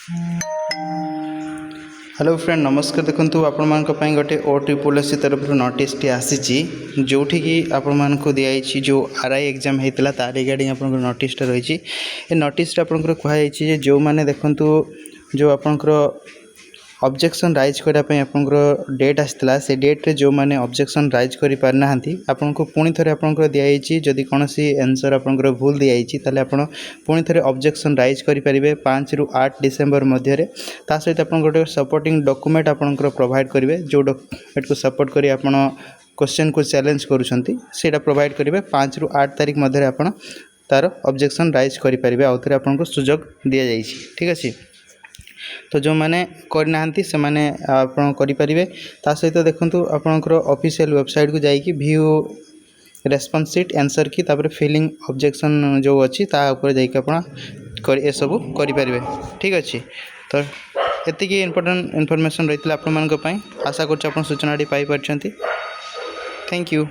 Hello friend नमस्कार। देखो आपण गोटे OSSC तरफ नोटिस टी आसी जोठी कि आपण दिखाई जो RI एग्जाम होता तार रिगार्डिंग आप नोटिस रही। ये नोटिस आपंकर कहुई जो मैंने देखु जो आपंकर ऑब्जेक्शन राइज करने आपंकर डेट आसाला से डेट रे जो मैंने ऑब्जेक्शन राइज कर पारना आपन को पुणी थे आपंकर दिखाई जदि कौन सी आंसर आपंकर भूल दिखाई ताले आपण पुणी थे ऑब्जेक्शन राइज करेंगे 5 ରୁ 8 डिसेम्बर मध्य सहित आप गोटे सपोर्टिंग डॉक्यूमेंट आपंकर प्रोवाइड करेंगे जो डॉक्यूमेंट को सपोर्ट कर आपण क्वेश्चन को चैलेंज करूँगा प्रोवाइड करेंगे 5 ରୁ 8 तारीख मध्य आपण तार ऑब्जेक्शन राइज करेंगे आउ थे आपको सुजोग दि जाइए। ठीक अच्छे तो जो मैंने करना से मैंने करेंगे सहित देखो आपंकर ऑफिशियल वेबसाइट को जाइए व्यू रेस्पॉन्स शीट आंसर की तापर फिलिंग ऑब्जेक्शन जो अच्छी तापर जाइए सब करेंगे। ठीक अच्छे तो ये इम्पोर्टेंट इनफॉरमेशन रही है आशा कर सूचना पाई। Thank you.